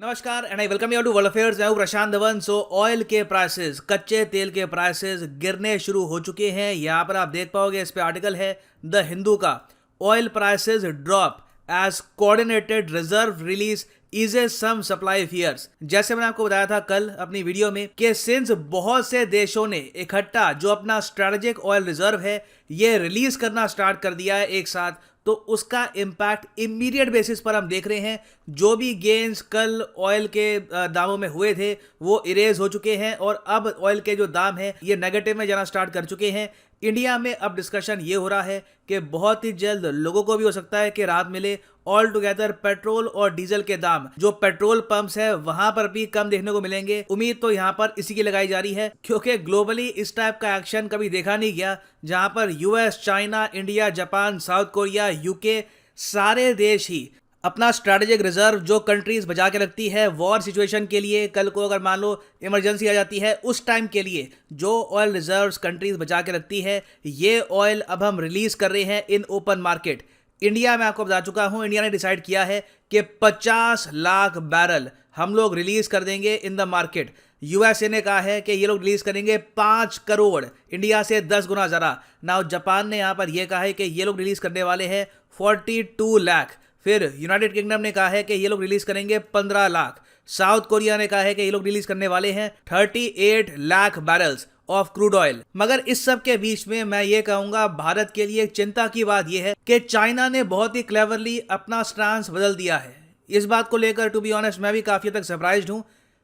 नमस्कार and I welcome you to world affairs. मैं हूं प्रशांत धवन। ऑयल के प्राइसेस, कच्चे तेल के प्राइसेस गिरने शुरू हो चुके हैं। यहाँ पर आप देख पाओगे, इस पे आर्टिकल है द हिंदू का। Oil prices drop as coordinated reserve release eases some supply fears. जैसे मैंने आपको बताया था कल अपनी वीडियो में कि सिंस बहुत से देशों ने इकट्ठा जो अपना स्ट्रेटेजिक ऑयल रिजर्व है ये रिलीज करना स्टार्ट कर दिया है एक साथ, तो उसका इम्पैक्ट इमीडिएट बेसिस पर हम देख रहे हैं। जो भी गेन्स कल ऑयल के दामों में हुए थे वो इरेज हो चुके हैं और अब ऑयल के जो दाम है ये नेगेटिव में जाना स्टार्ट कर चुके हैं। इंडिया में अब डिस्कशन ये हो रहा है कि बहुत ही जल्द लोगों को भी हो सकता है कि राहत मिले। ऑल टुगेदर पेट्रोल और डीजल के दाम जो पेट्रोल पंप्स है वहां पर भी कम देखने को मिलेंगे। उम्मीद तो यहां पर इसी की लगाई जा रही है क्योंकि ग्लोबली इस टाइप का एक्शन कभी देखा नहीं गया, जहां पर US, China, India, Japan, south Korea, UK सारे देश ही अपना स्ट्रैटेजिक रिजर्व जो कंट्रीज बचा के रखती है वॉर सिचुएशन के लिए, कल को अगर मान लो इमरजेंसी आ जाती है उस टाइम के लिए जो ऑयल रिजर्व्स कंट्रीज बचा के रखती है, ये ऑयल अब हम रिलीज कर रहे हैं इन ओपन मार्केट। इंडिया में आपको बता चुका हूं, इंडिया ने डिसाइड किया है कि 50 लाख बैरल हम लोग रिलीज कर देंगे इन द मार्केट। यूएसए ने कहा है कि ये लोग रिलीज करेंगे 5 करोड़, इंडिया से 10 गुना ज़्यादा। नाउ जापान ने यहां पर यह कहा है कि ये लोग रिलीज करने वाले हैं 42 लाख। फिर यूनाइटेड किंगडम ने कहा है कि ये लोग रिलीज करेंगे 15 लाख। साउथ कोरिया ने कहा है कि ये लोग रिलीज करने वाले हैं 38 lakh barrels of crude oil. मगर इस सब के बीच में मैं ये कहूंगा भारत के लिए चिंता की बात यह है कि चाइना ने बहुत ही क्लेवरली अपना स्टांस बदल दिया है। इस बात को लेकर टू बी ऑनेस्ट मैं भी काफी हद तक सरप्राइज्ड हूं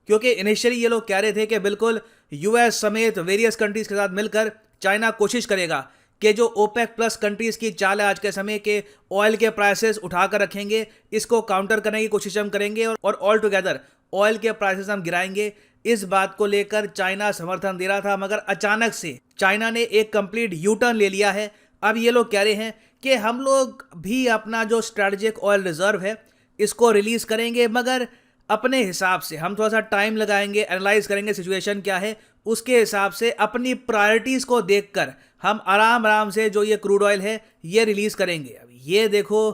क्योंकि इनिशियली ये लोग कह रहे थे कि बिल्कुल यूएस समेत वेरियस कंट्रीज के साथ मिलकर चाइना कोशिश करेगा कि जो ओपेक प्लस कंट्रीज की चाल है आज के समय के ऑयल के प्राइसेस उठाकर रखेंगे, इसको काउंटर करने की कोशिश हम करेंगे और ऑल टुगेदर ऑयल के प्राइसेस हम गिराएंगे। इस बात को लेकर चाइना समर्थन दे रहा था, मगर अचानक से चाइना ने एक कंप्लीट यू टर्न ले लिया है। अब ये लोग कह रहे हैं कि हम लोग भी अपना जो स्ट्रेटेजिक ऑयल रिजर्व है इसको रिलीज करेंगे, मगर अपने हिसाब से हम थोड़ा सा टाइम लगाएंगे, एनालाइज करेंगे सिचुएशन क्या है, उसके हिसाब से अपनी प्रायोरिटीज को देखकर हम आराम आराम से जो ये क्रूड ऑयल है ये रिलीज करेंगे। अब ये देखो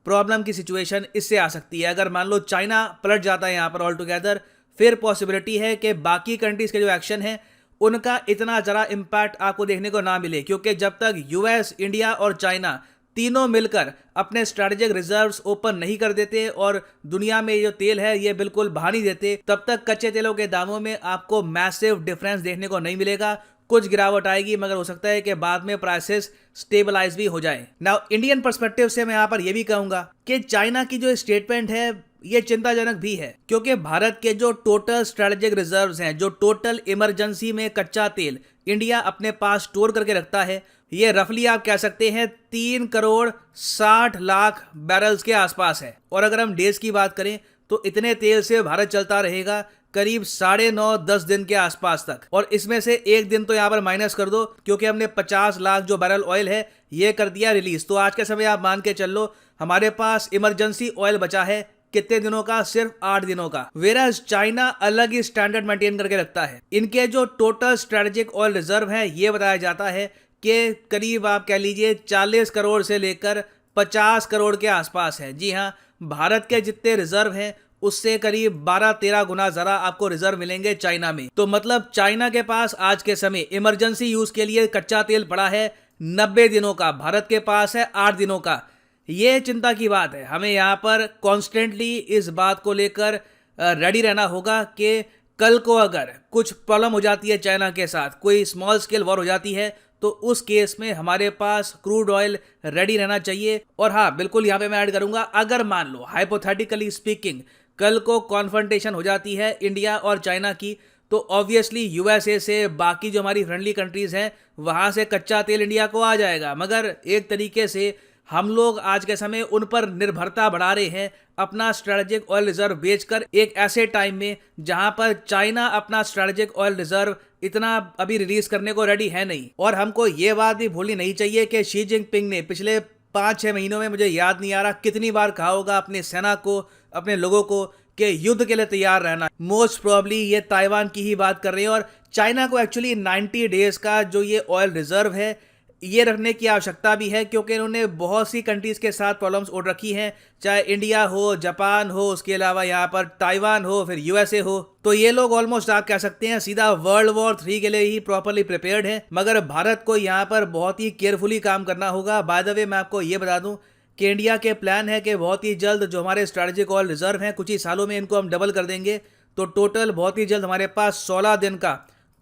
प्रॉब्लम की सिचुएशन इससे आ सकती है। अगर मान लो चाइना पलट जाता है यहाँ पर ऑल टुगेदर, फिर पॉसिबिलिटी है कि बाकी कंट्रीज के जो एक्शन है उनका इतना ज़रा इम्पैक्ट आपको देखने को ना मिले, क्योंकि जब तक यूएस, इंडिया और चाइना तीनों मिलकर अपने स्ट्रैटेजिक रिजर्व्स ओपन नहीं कर देते और दुनिया में जो तेल है ये बिल्कुल बहा नहीं देते, तब तक कच्चे तेलों के दामों में आपको मैसिव डिफरेंस देखने को नहीं मिलेगा। कुछ गिरावट आएगी मगर हो सकता है कि बाद में प्राइसेस स्टेबलाइज भी हो जाएं। नाउ इंडियन पर्सपेक्टिव से मैं यहाँ पर यह भी कहूंगा कि चाइना की जो स्टेटमेंट है ये चिंताजनक भी है, क्योंकि भारत के जो टोटल स्ट्रेटेजिक रिजर्व्स हैं, जो टोटल इमरजेंसी में कच्चा तेल इंडिया अपने पास स्टोर करके रखता है, ये रफली आप कह सकते हैं 3 करोड़ 60 लाख बैरल्स के आसपास है। और अगर हम डेज की बात करें तो इतने तेल से भारत चलता रहेगा करीब 9.5-10 दिन के आसपास तक, और इसमें से एक दिन तो यहाँ पर माइनस कर दो क्योंकि हमने 50 लाख जो बैरल ऑयल है ये कर दिया रिलीज। तो आज के समय आप मान के चल लो हमारे पास इमरजेंसी ऑयल बचा है कितने दिनों का? सिर्फ 8 दिनों का। वेराज चाइना अलग ही स्टैंडर्ड मेंटेन करके रखता है। इनके जो टोटल स्ट्रेटेजिक ऑयल रिजर्व है ये बताया जाता है कि करीब आप कह लीजिए 40 करोड़ से लेकर 50 करोड़ के आसपास है। जी हाँ, भारत के जितने रिजर्व हैं उससे करीब 12-13 गुना ज़्यादा आपको रिजर्व मिलेंगे चाइना में। तो मतलब चाइना के पास आज के समय इमरजेंसी यूज के लिए कच्चा तेल पड़ा है 90 दिनों का, भारत के पास है 8 दिनों का। ये चिंता की बात है। हमें यहाँ पर कॉन्स्टेंटली इस बात को लेकर रेडी रहना होगा कि कल को अगर कुछ प्रॉब्लम हो जाती है चाइना के साथ, कोई स्मॉल स्केल वॉर हो जाती है, तो उस केस में हमारे पास क्रूड ऑयल रेडी रहना चाहिए। और हाँ, बिल्कुल यहाँ पे मैं ऐड करूंगा, अगर मान लो हाइपोथेटिकली स्पीकिंग कल को कॉन्फ्रंटेशन हो जाती है इंडिया और चाइना की, तो ऑब्वियसली यूएसए से बाकी जो हमारी फ्रेंडली कंट्रीज हैं वहाँ से कच्चा तेल इंडिया को आ जाएगा। मगर एक तरीके से हम लोग आज के समय उन पर निर्भरता बढ़ा रहे हैं अपना स्ट्रेटेजिक ऑयल रिजर्व बेचकर, एक ऐसे टाइम में जहां पर चाइना अपना स्ट्रेटेजिक ऑयल रिजर्व इतना अभी रिलीज करने को रेडी है नहीं। और हमको ये बात भी भूलनी नहीं चाहिए कि शी जिनपिंग ने पिछले 5-6 महीनों में, मुझे याद नहीं आ रहा कितनी बार कहा होगा अपनी सेना को, अपने लोगों को कि युद्ध के लिए तैयार रहना। मोस्ट प्रोबेबली ये ताइवान की ही बात कर रहे हैं और चाइना को एक्चुअली 90 डेज का जो ये ऑयल रिजर्व है ये रखने की आवश्यकता भी है क्योंकि इन्होंने बहुत सी कंट्रीज़ के साथ प्रॉब्लम्स उठ रखी हैं, चाहे इंडिया हो, जापान हो, उसके अलावा यहाँ पर ताइवान हो, फिर यूएसए हो। तो ये लोग ऑलमोस्ट आप कह सकते हैं सीधा वर्ल्ड वॉर 3 के लिए ही प्रॉपरली प्रिपेयर्ड है, मगर भारत को यहाँ पर बहुत ही केयरफुली काम करना होगा। बाय द वे मैं आपको ये बता दूं कि इंडिया के प्लान है कि बहुत ही जल्द जो हमारे स्ट्रेटेजिक ऑयल रिजर्व हैं कुछ ही सालों में इनको हम डबल कर देंगे, तो टोटल बहुत ही जल्द हमारे पास 16 दिन का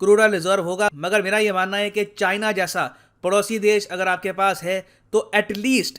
क्रूड ऑयल रिजर्व होगा। मगर मेरा ये मानना है कि चाइना जैसा पड़ोसी देश अगर आपके पास है तो एटलीस्ट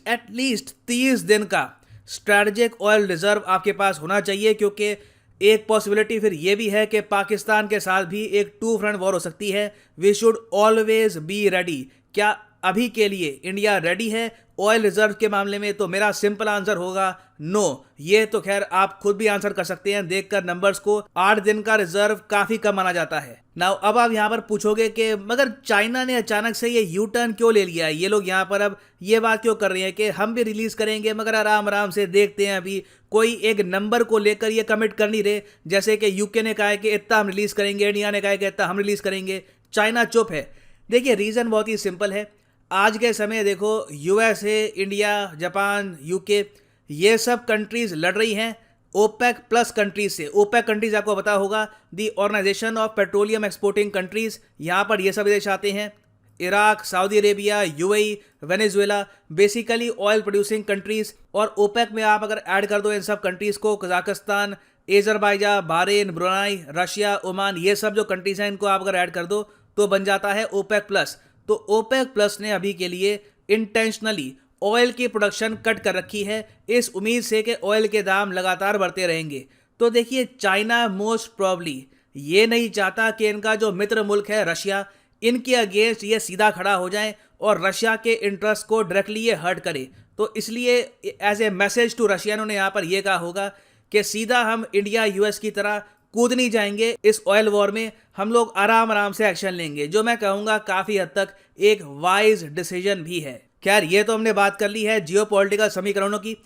30 दिन का स्ट्रैटेजिक ऑयल रिजर्व आपके पास होना चाहिए, क्योंकि एक पॉसिबिलिटी फिर ये भी है कि पाकिस्तान के साथ भी एक टू फ्रंट वॉर हो सकती है। We should always be ready. क्या अभी के लिए इंडिया रेडी है ऑयल रिजर्व के मामले में? तो मेरा सिंपल आंसर होगा नो। ये तो खैर आप खुद भी आंसर कर सकते हैं देखकर नंबर्स को। 8 दिन का रिजर्व काफी कम माना जाता है। नाउ अब आप यहाँ पर पूछोगे कि मगर चाइना ने अचानक से ये यू टर्न क्यों ले लिया है, ये लोग यहाँ पर अब ये बात क्यों कर रहे हैं कि हम भी रिलीज करेंगे, मगर आराम आराम से देखते हैं। अभी कोई एक नंबर को लेकर ये कमिट कर नहीं रहे, जैसे कि यूके ने कहा है कि इतना हम रिलीज करेंगे, इंडिया ने कहा है कि इतना हम रिलीज करेंगे, चाइना चुप है। देखिए रीजन बहुत ही सिंपल है। आज के समय देखो यूएसए, इंडिया, जापान, यूके, ये सब कंट्रीज लड़ रही हैं ओपेक प्लस कंट्रीज से। ओपेक कंट्रीज आपको पता होगा, the organization of petroleum exporting countries. यहाँ पर ये सब देश आते हैं, Iraq, Saudi Arabia, UAE, Venezuela, basically oil producing countries. और ओपेक में आप अगर ऐड कर दो इन सब कंट्रीज को, Kazakhstan, Azerbaijan, Bahrain, Brunei, Russia, Oman, ये सब जो कंट्रीज हैं इनको आप अगर ऐड कर दो तो बन जाता है ओपेक प्लस। तो ओपेक प्लस ने अभी के लिए इंटेंशनली ऑयल की प्रोडक्शन कट कर रखी है इस उम्मीद से कि ऑयल के दाम लगातार बढ़ते रहेंगे। तो देखिए चाइना मोस्ट प्रॉब्ली ये नहीं चाहता कि इनका जो मित्र मुल्क है रशिया, इनके अगेंस्ट ये सीधा खड़ा हो जाए और रशिया के इंटरेस्ट को डायरेक्टली ये हर्ट करे। तो इसलिए as a message to Russia ने यहाँ पर यह कहा होगा कि सीधा हम इंडिया यूएस की तरह कूद नहीं जाएंगे इस ऑयल वॉर में, हम लोग आराम आराम से एक्शन लेंगे, जो मैं कहूँगा काफ़ी हद तक एक वाइज डिसीजन भी है। खैर ये तो हमने बात कर ली है जियोपॉलिटिकल समीकरणों की।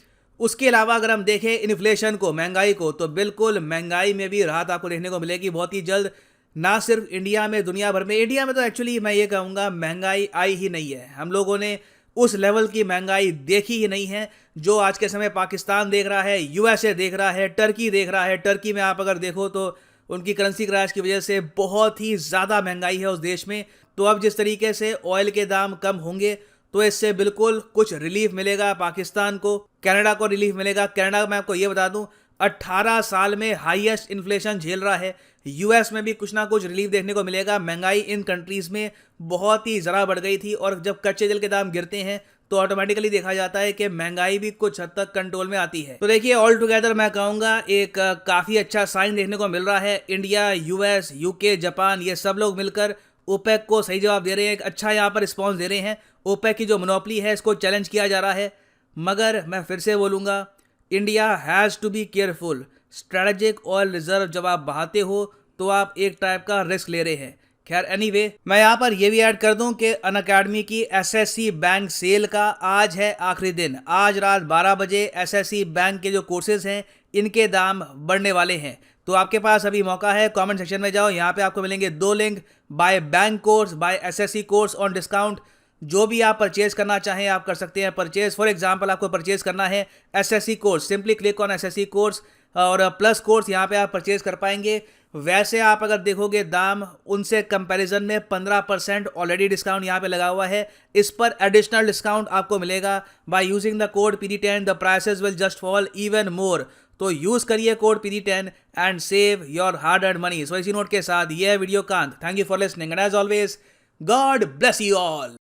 उसके अलावा अगर हम देखें इन्फ्लेशन को, महंगाई को, तो बिल्कुल महंगाई में भी राहत आपको देखने को मिलेगी बहुत ही जल्द। ना सिर्फ इंडिया में, दुनिया भर में। इंडिया में तो एक्चुअली मैं ये कहूँगा महंगाई आई ही नहीं है, हम लोगों ने उस लेवल की महंगाई देखी ही नहीं है जो आज के समय पाकिस्तान देख रहा है, यूएसए देख रहा है, टर्की देख रहा है। टर्की में आप अगर देखो तो उनकी करेंसी क्रैश की वजह से बहुत ही ज़्यादा महंगाई है उस देश में। तो अब जिस तरीके से ऑयल के दाम कम होंगे तो इससे बिल्कुल कुछ रिलीफ मिलेगा पाकिस्तान को, कनाडा को रिलीफ मिलेगा। कनाडा मैं आपको ये बता दूं 18 साल में हाईएस्ट इन्फ्लेशन झेल रहा है। यूएस में भी कुछ ना कुछ रिलीफ देखने को मिलेगा। महंगाई इन कंट्रीज़ में बहुत ही ज़रा बढ़ गई थी और जब कच्चे तेल के दाम गिरते हैं तो ऑटोमेटिकली देखा जाता है कि महंगाई भी कुछ हद तक कंट्रोल में आती है। तो देखिए ऑल टुगेदर मैं कहूँगा एक काफ़ी अच्छा साइन देखने को मिल रहा है। इंडिया, यूएस, यूके, जापान, ये सब लोग मिलकर ओपेक को सही जवाब दे रहे हैं, एक अच्छा यहाँ पर रिस्पॉन्स दे रहे हैं। ओपेक की जो मोनोपोली है इसको चैलेंज किया जा रहा है, मगर मैं फिर से बोलूँगा India has to be careful. Strategic oil reserve जब आप बहाते हो तो आप एक टाइप का रिस्क ले रहे हैं। खैर एनीवे मैं यहाँ पर यह भी ऐड कर दूं कि अनअकैडमी की एसएससी बैंक सेल का आज है आखिरी दिन। आज रात 12 बजे एसएससी बैंक के जो कोर्सेज हैं इनके दाम बढ़ने वाले हैं। तो आपके पास अभी मौका है, कमेंट सेक्शन में जाओ, यहाँ पे आपको मिलेंगे 2 link, buy bank course, buy SSC course on discount. जो भी आप परचेज करना चाहें आप कर सकते हैं परचेज। फॉर एग्जांपल आपको परचेज करना है SSC course, simply click on SSC course और प्लस कोर्स यहाँ पे आप परचेज कर पाएंगे। वैसे आप अगर देखोगे दाम उनसे कंपैरिजन में 15% ऑलरेडी डिस्काउंट यहाँ पे लगा हुआ है। इस पर एडिशनल डिस्काउंट आपको मिलेगा by using the code PD10। The prices will just fall even more. तो यूज करिए code PD10 and save your hard earned money. So इसी नोट के साथ ये वीडियो कांत, thank you for listening and as always god bless you all.